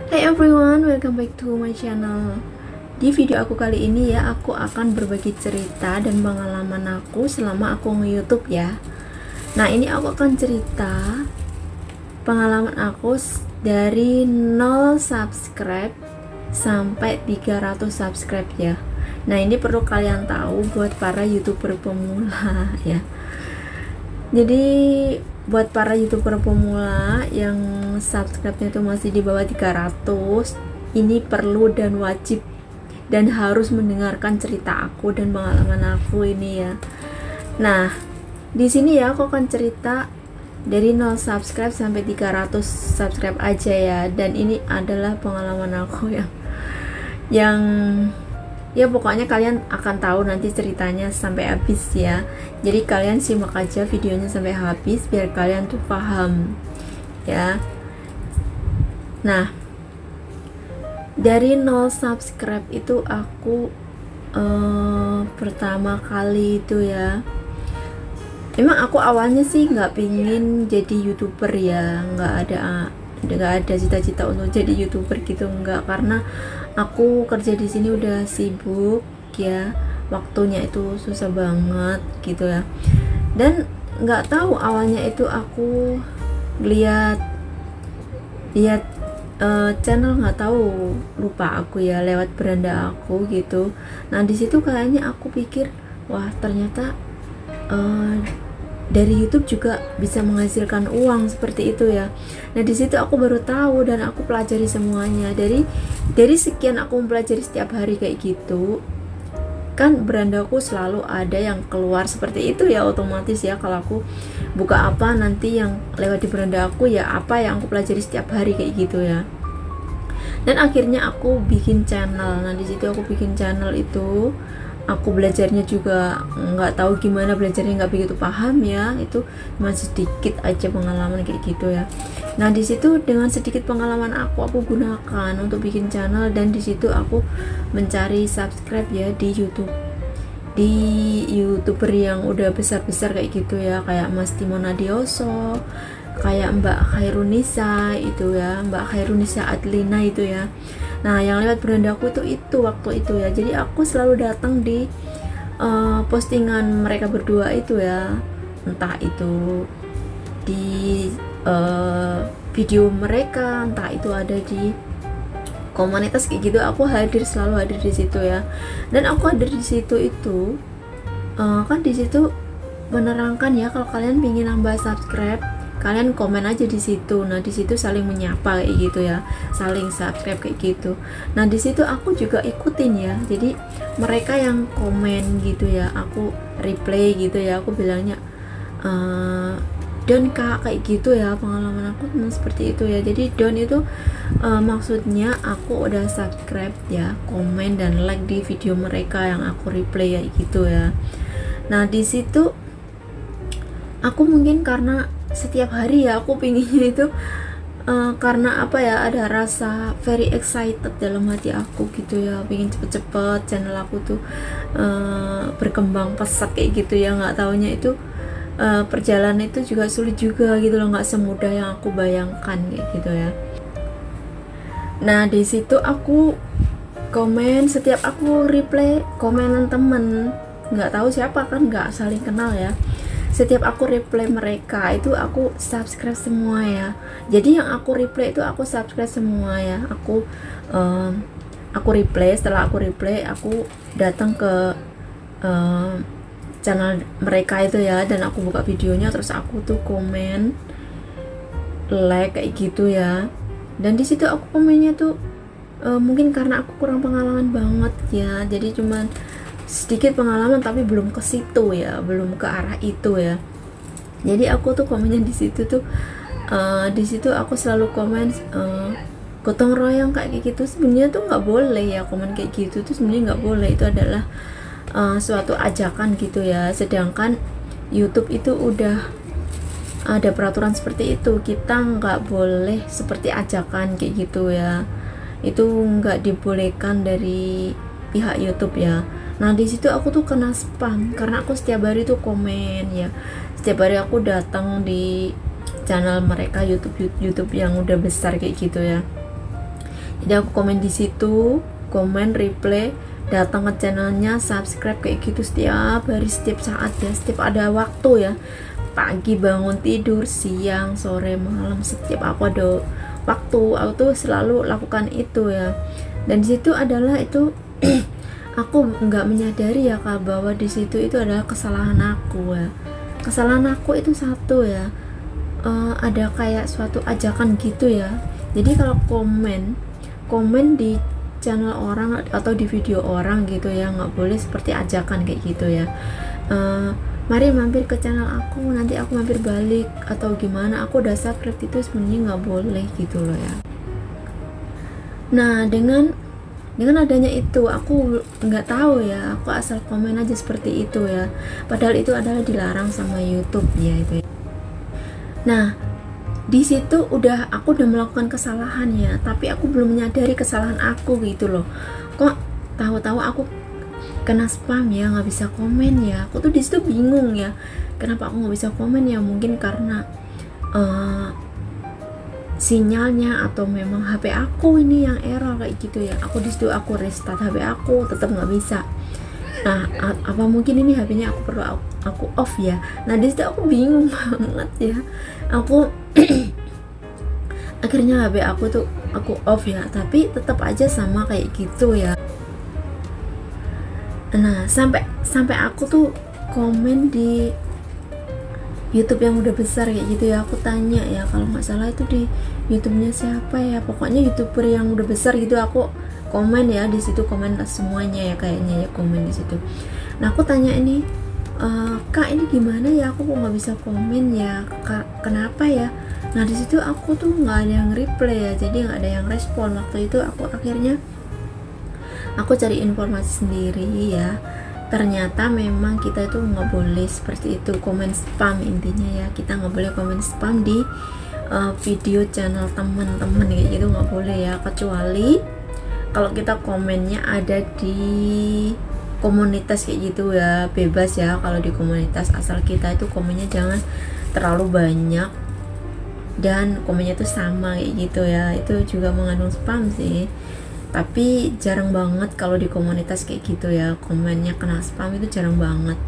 Hey everyone, welcome back to my channel. Di video aku kali ini ya, aku akan berbagi cerita dan pengalaman aku selama aku nge-YouTube ya. Nah, ini aku akan cerita pengalaman aku dari 0 subscribe sampai 300 subscribe ya. Nah, ini perlu kalian tahu buat para YouTuber pemula ya. Jadi buat para YouTuber pemula yang subscribe-nya itu masih di bawah 300, ini perlu dan wajib dan harus mendengarkan cerita aku dan pengalaman aku ini ya. Nah, di sini ya aku akan cerita dari 0 subscribe sampai 300 subscribe aja ya, dan ini adalah pengalaman aku yang ya pokoknya kalian akan tahu nanti ceritanya sampai habis ya. Jadi kalian simak aja videonya sampai habis biar kalian tuh paham ya. Nah, dari 0 subscribe itu aku pertama kali itu ya, emang aku awalnya sih nggak pingin jadi YouTuber ya, nggak ada cita-cita untuk jadi YouTuber gitu, nggak, karena aku kerja di sini udah sibuk ya, waktunya itu susah banget gitu ya. Dan nggak tahu awalnya itu aku lihat channel, nggak tahu, lupa aku ya, lewat beranda aku gitu. Nah, di situ kayaknya aku pikir, wah ternyata dari YouTube juga bisa menghasilkan uang seperti itu ya. Nah, di situ aku baru tahu dan aku pelajari semuanya. Dari sekian aku mempelajari setiap hari kayak gitu, kan berandaku selalu ada yang keluar seperti itu ya, otomatis ya kalau aku buka apa nanti yang lewat di beranda aku ya apa yang aku pelajari setiap hari kayak gitu ya. Dan akhirnya aku bikin channel. Nah, di situ aku bikin channel itu, aku belajarnya juga nggak tahu gimana belajarnya, nggak begitu paham ya, itu cuma sedikit aja pengalaman kayak gitu ya. Nah, di situ dengan sedikit pengalaman aku gunakan untuk bikin channel, dan di situ aku mencari subscribe ya di YouTube, di YouTuber yang udah besar-besar kayak gitu ya, kayak Mas Timo Nadioso, kayak Mbak Khairunisa itu ya, Mbak Khairunisa Adlina itu ya. Nah, yang lewat berandaku itu waktu itu ya, jadi aku selalu datang di postingan mereka berdua itu ya, entah itu di video mereka, entah itu ada di komunitas kayak gitu, aku selalu hadir di situ ya. Dan aku hadir di situ itu kan di situ menerangkan ya, kalau kalian ingin nambah subscribe, kalian komen aja di situ. Nah, di situ saling menyapa kayak gitu ya, saling subscribe kayak gitu. Nah, di situ aku juga ikutin ya, jadi mereka yang komen gitu ya, aku reply gitu ya, aku bilangnya don kak, kayak gitu ya. Pengalaman aku memang seperti itu ya. Jadi don itu maksudnya aku udah subscribe ya, komen dan like di video mereka yang aku replay ya gitu ya. Nah, di situ aku mungkin karena setiap hari ya aku pinginnya itu karena apa ya, ada rasa very excited dalam hati aku gitu ya, pengen cepet-cepet channel aku tuh berkembang pesat kayak gitu ya. Nggak taunya itu perjalanan itu juga sulit juga gitu loh, nggak semudah yang aku bayangkan kayak gitu ya. Nah, di situ aku komen, setiap aku reply komenan temen, nggak tahu siapa kan, nggak saling kenal ya, setiap aku reply mereka itu aku subscribe semua ya. Jadi yang aku reply itu aku subscribe semua ya. Aku reply, setelah aku reply aku datang ke channel mereka itu ya, dan aku buka videonya, terus aku tuh komen, like kayak gitu ya. Dan di situ aku komennya tuh mungkin karena aku kurang pengalaman banget ya, jadi cuman sedikit pengalaman tapi belum ke situ ya, belum ke arah itu ya. Jadi aku tuh komennya di situ tuh di situ aku selalu komen gotong royong kayak gitu. Sebenarnya tuh nggak boleh ya komen kayak gitu tuh, sebenarnya nggak boleh, itu adalah suatu ajakan gitu ya. Sedangkan YouTube itu udah ada peraturan seperti itu, kita nggak boleh seperti ajakan kayak gitu ya, itu nggak dibolehkan dari pihak YouTube ya. Nah, di situ aku tuh kena spam karena aku setiap hari tuh komen ya, setiap hari aku datang di channel mereka, YouTube yang udah besar kayak gitu ya. Jadi aku komen di situ, komen, reply, datang ke channelnya, subscribe kayak gitu setiap hari, setiap saat ya, setiap ada waktu ya, pagi bangun tidur, siang, sore, malam, setiap aku ada waktu aku tuh selalu lakukan itu ya. Dan di situ adalah itu aku nggak menyadari ya Kak, bahwa di situ itu adalah kesalahan aku ya. Kesalahan aku itu satu ya, ada kayak suatu ajakan gitu ya. Jadi kalau komen di channel orang atau di video orang gitu ya, nggak boleh seperti ajakan kayak gitu ya. Mari mampir ke channel aku, nanti aku mampir balik atau gimana, aku udah subscribe, itu sebenarnya nggak boleh gitu loh ya. Nah dengan adanya itu aku nggak tahu ya, aku asal komen aja seperti itu ya, padahal itu adalah dilarang sama YouTube ya itu ya. Nah di situ aku udah melakukan kesalahan ya, tapi aku belum menyadari kesalahan aku gitu loh. Kok tahu-tahu aku kena spam ya, nggak bisa komen ya. Aku tuh di situ bingung ya, kenapa aku nggak bisa komen ya. Mungkin karena sinyalnya atau memang HP aku ini yang error kayak gitu ya. Aku di situ aku restart HP aku, tetap nggak bisa. Nah apa mungkin ini HP-nya aku perlu aku off ya. Nah di situ aku bingung banget ya. Aku akhirnya HP aku tuh aku off ya, tapi tetap aja sama kayak gitu ya. Nah sampai aku tuh komen di YouTube yang udah besar kayak gitu ya. Aku tanya ya, kalau nggak salah itu di YouTube-nya siapa ya, pokoknya YouTuber yang udah besar gitu. Aku komen ya di situ, komen semuanya ya kayaknya ya, komen di situ. Nah aku tanya ini, Kak ini gimana ya, aku kok nggak bisa komen ya, kenapa ya. Nah di situ aku tuh nggak ada yang reply ya, jadi nggak ada yang respon. Waktu itu aku akhirnya aku cari informasi sendiri ya, ternyata memang kita itu nggak boleh seperti itu, komen spam. Intinya ya, kita nggak boleh komen spam di video channel teman-teman kayak gitu, nggak boleh ya, kecuali kalau kita komennya ada di komunitas kayak gitu ya, bebas ya kalau di komunitas, asal kita itu komennya jangan terlalu banyak dan komennya tuh sama kayak gitu ya. Itu juga mengandung spam sih, tapi jarang banget kalau di komunitas kayak gitu ya, komennya kena spam itu jarang banget.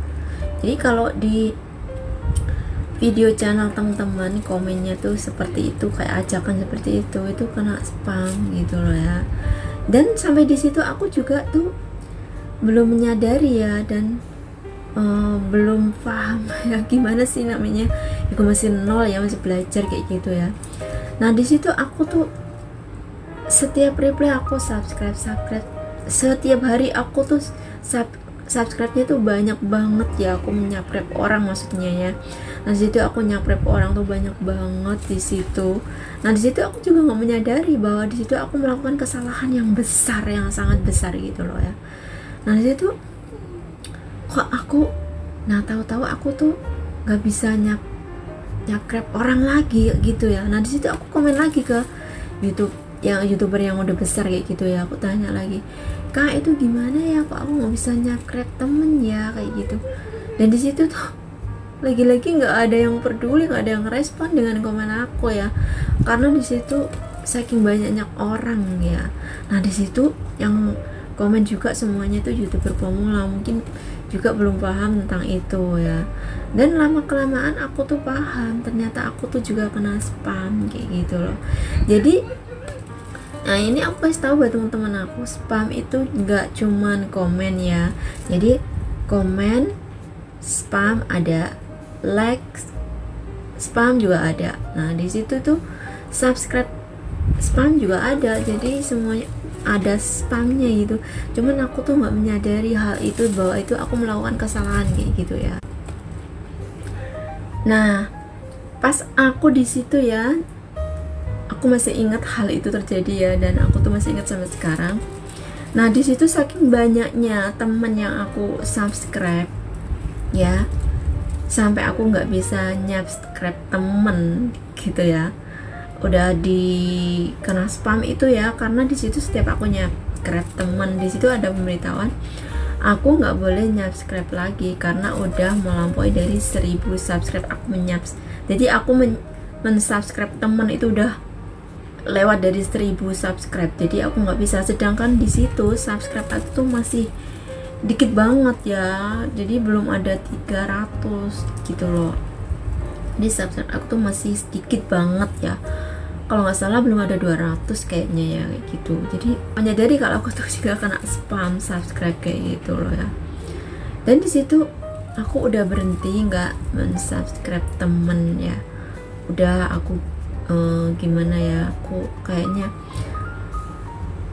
Jadi kalau di video channel teman-teman komennya tuh seperti itu, kayak ajakan seperti itu kena spam gitu loh ya. Dan sampai di situ aku juga tuh belum menyadari ya, dan belum paham ya gimana sih namanya, aku masih nol ya, masih belajar kayak gitu ya. Nah di situ aku tuh setiap reply aku subscribe, setiap hari aku tuh subscribe-nya tuh banyak banget ya. Aku menyubscribe orang maksudnya ya. Nah di situ aku nyubscribe orang tuh banyak banget di situ. Nah di situ aku juga nggak menyadari bahwa di situ aku melakukan kesalahan yang besar, yang sangat besar gitu loh ya. Nah di situ kok aku, nah tahu-tahu aku tuh nggak bisa nyubscribe orang lagi gitu ya. Nah di situ aku komen lagi ke YouTube, yang YouTuber yang udah besar kayak gitu ya. Aku tanya lagi, Kak itu gimana ya, kok aku nggak bisa nyubscribe temen ya kayak gitu. Dan di situ tuh lagi-lagi nggak ada yang peduli, nggak ada yang respon dengan komen aku ya, karena di situ saking banyaknya orang ya. Nah di situ yang komen juga semuanya tuh YouTuber pemula, mungkin juga belum paham tentang itu ya. Dan lama kelamaan aku tuh paham, ternyata aku tuh juga kena spam kayak gitu loh. Jadi nah ini aku kasih tahu buat teman-teman aku, spam itu nggak cuman komen ya. Jadi komen spam ada, like spam juga ada. Nah di situ tuh subscribe spam juga ada, jadi semuanya ada spamnya gitu. Cuman aku tuh nggak menyadari hal itu, bahwa itu aku melakukan kesalahan kayak gitu ya. Nah pas aku di situ ya, aku masih ingat hal itu terjadi ya, dan aku tuh masih ingat sampai sekarang. Nah di situ saking banyaknya temen yang aku subscribe ya, sampai aku nggak bisa nyubscribe temen gitu ya, udah di kena spam itu ya. Karena di situ setiap aku nyubscribe temen, di situ ada pemberitahuan aku nggak boleh nyubscribe lagi karena udah melampaui dari 1000 subscribe aku jadi aku mensubscribe temen itu udah lewat dari 1000 subscribe, jadi aku nggak bisa. Sedangkan di situ subscribe aku tuh masih dikit banget ya, jadi belum ada 300 gitu loh. Di subscribe aku tuh masih sedikit banget ya, kalau nggak salah belum ada 200 kayaknya ya, kayak gitu. Jadi menyadari kalau aku tuh juga kena spam subscribe kayak gitu loh ya. Dan di situ aku udah berhenti nggak mensubscribe temen ya, udah aku gimana ya, aku kayaknya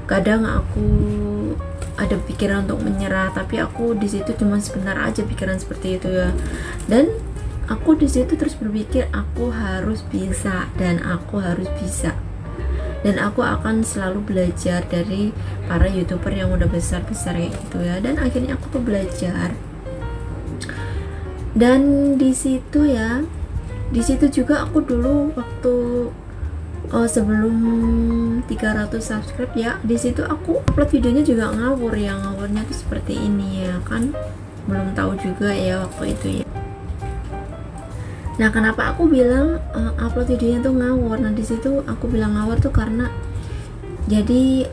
kadang aku ada pikiran untuk menyerah, tapi aku di situ cuma sebentar aja pikiran seperti itu ya. Dan aku di situ terus berpikir aku harus bisa dan aku harus bisa, dan aku akan selalu belajar dari para youtuber yang udah besar-besar kayak gitu ya. Dan akhirnya aku tuh belajar, dan di situ ya, di situ juga aku dulu waktu sebelum 300 subscribe ya, di situ aku upload videonya juga ngawur ya, ngawurnya tuh seperti ini ya kan, belum tahu juga ya waktu itu ya. Nah, kenapa aku bilang upload videonya tuh ngawur? Nah, di situ aku bilang ngawur tuh karena jadi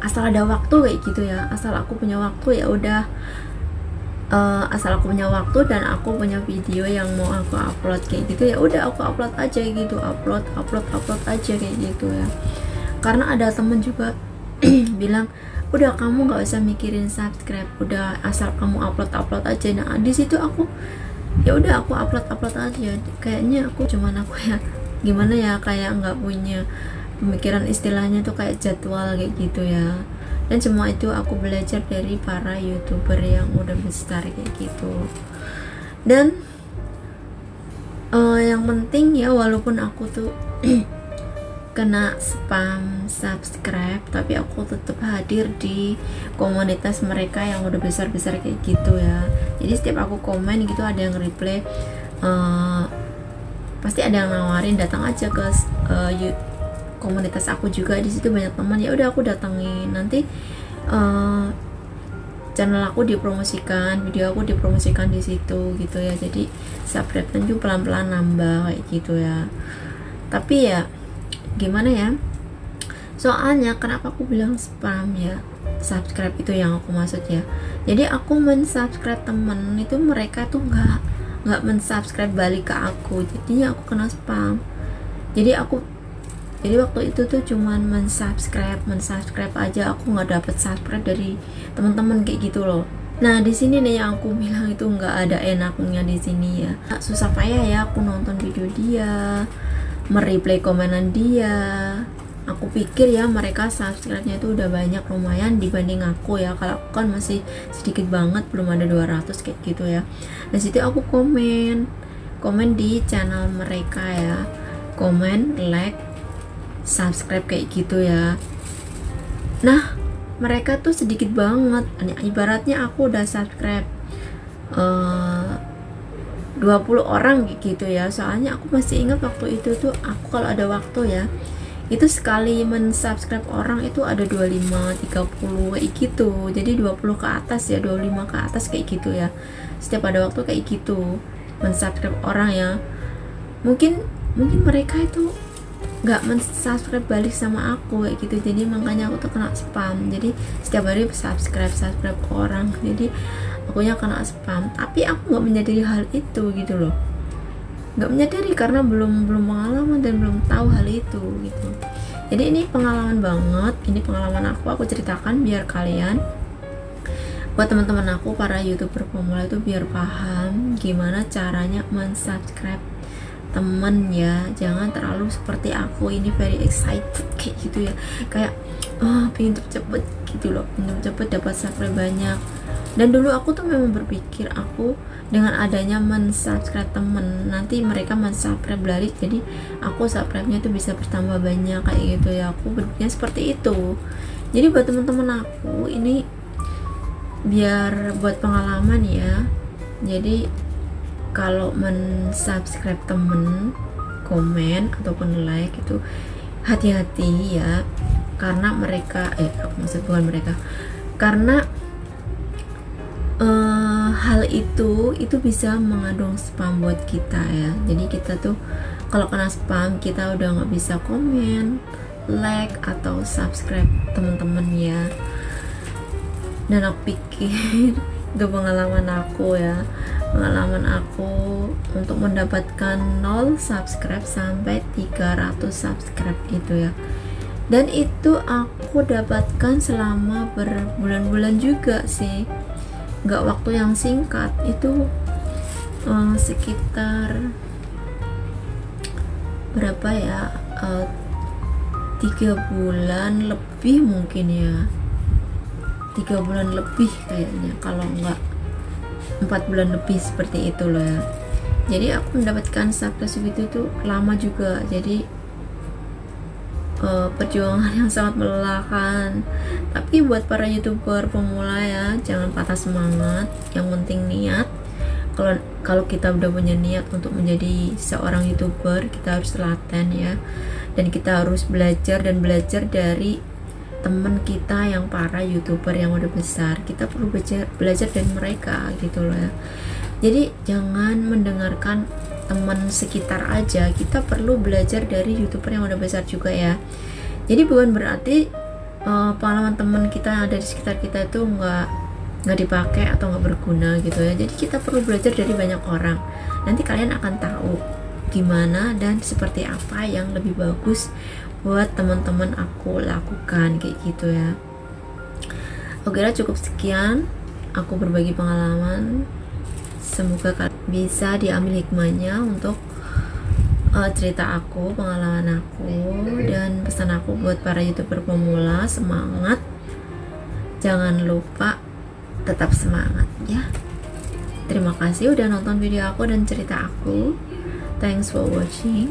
asal ada waktu kayak gitu ya, asal aku punya waktu ya udah, asal aku punya waktu dan aku punya video yang mau aku upload kayak gitu ya udah aku upload aja gitu, upload aja kayak gitu ya. Karena ada temen juga bilang udah kamu nggak usah mikirin subscribe, udah asal kamu upload aja. Nah, di situ aku ya udah aku upload aja, kayaknya aku cuman aku ya gimana ya, kayak nggak punya pemikiran, istilahnya tuh kayak jadwal kayak gitu ya. Dan semua itu aku belajar dari para youtuber yang udah besar kayak gitu. Dan yang penting ya, walaupun aku tuh kena spam subscribe, tapi aku tetap hadir di komunitas mereka yang udah besar-besar kayak gitu ya. Jadi setiap aku komen gitu ada yang reply, pasti ada yang nawarin datang aja ke komunitas aku juga. Di situ banyak teman, ya udah aku datangin, nanti channel aku dipromosikan, video aku dipromosikan di situ gitu ya. Jadi subscribe-nya juga pelan-pelan nambah kayak gitu ya. Tapi ya gimana ya, soalnya kenapa aku bilang spam ya, subscribe itu yang aku maksud ya. Jadi aku mensubscribe temen itu, mereka tuh nggak mensubscribe balik ke aku, jadinya aku kena spam. Jadi waktu itu tuh cuman mensubscribe aja, aku nggak dapet subscribe dari teman-teman kayak gitu loh. Nah, di sini nih yang aku bilang itu nggak ada enaknya di sini ya. Susah payah ya aku nonton video dia, mereplay komenan dia. Aku pikir ya mereka subscribe-nya itu udah banyak, lumayan dibanding aku ya. Kalau aku kan masih sedikit banget, belum ada 200 kayak gitu ya. Di situ aku komen di channel mereka ya, komen, like, subscribe kayak gitu ya. Nah, mereka tuh sedikit banget, ibaratnya aku udah subscribe 20 orang gitu ya. Soalnya aku masih ingat waktu itu tuh aku kalau ada waktu ya, itu sekali mensubscribe orang itu ada 25, 30 kayak gitu. Jadi 20 ke atas ya, 25 ke atas kayak gitu ya. Setiap ada waktu kayak gitu mensubscribe orang ya. Mungkin mereka itu nggak mensubscribe balik sama aku kayak gitu, jadi makanya aku tuh kena spam. Jadi setiap hari subscribe ke orang, jadi akunya kena spam. Tapi aku nggak menyadari hal itu gitu loh, nggak menyadari karena belum pengalaman dan belum tahu hal itu gitu. Jadi ini pengalaman banget, ini pengalaman aku ceritakan biar kalian, buat teman-teman aku para youtuber pemula itu biar paham gimana caranya mensubscribe temen ya. Jangan terlalu seperti aku ini very excited kayak gitu ya, kayak pengen cepet gitu loh, pengen cepet dapat subscribe banyak. Dan dulu aku tuh memang berpikir aku dengan adanya mensubscribe temen, nanti mereka mensubscribe balik, jadi aku subscribe-nya tuh bisa bertambah banyak kayak gitu ya. Aku berpikir seperti itu. Jadi buat teman-teman aku ini biar buat pengalaman ya. Jadi kalau mensubscribe temen, komen ataupun like itu hati-hati ya, karena mereka aku maksud bukan mereka, karena hal itu bisa mengandung spam buat kita ya. Jadi kita tuh kalau kena spam kita udah nggak bisa komen, like atau subscribe teman-teman ya. Dan aku pikir itu pengalaman aku untuk mendapatkan 0 subscribe sampai 300 subscribe itu ya. Dan itu aku dapatkan selama berbulan-bulan juga sih, nggak waktu yang singkat. Itu sekitar berapa ya, 3 bulan lebih mungkin ya, 3 bulan lebih kayaknya, kalau enggak 4 bulan lebih seperti itu loh ya. Jadi aku mendapatkan subscribe itu tuh lama juga. Jadi perjuangan yang sangat melelahkan. Tapi buat para youtuber pemula ya, jangan patah semangat, yang penting niat. Kalau kita udah punya niat untuk menjadi seorang youtuber, kita harus telaten ya, dan kita harus belajar dari temen kita yang para youtuber yang udah besar. Kita perlu belajar dari mereka gitu loh ya. Jadi jangan mendengarkan teman sekitar aja, kita perlu belajar dari youtuber yang udah besar juga ya. Jadi bukan berarti pengalaman teman kita yang ada di sekitar kita itu nggak dipakai atau nggak berguna gitu ya. Jadi kita perlu belajar dari banyak orang. Nanti kalian akan tahu gimana dan seperti apa yang lebih bagus buat teman-teman aku lakukan kayak gitu ya. Oke lah, cukup sekian aku berbagi pengalaman. Semoga kalian bisa diambil hikmahnya untuk cerita aku, pengalaman aku, dan pesan aku buat para youtuber pemula, semangat, jangan lupa tetap semangat ya. Terima kasih udah nonton video aku dan cerita aku. Thanks for watching.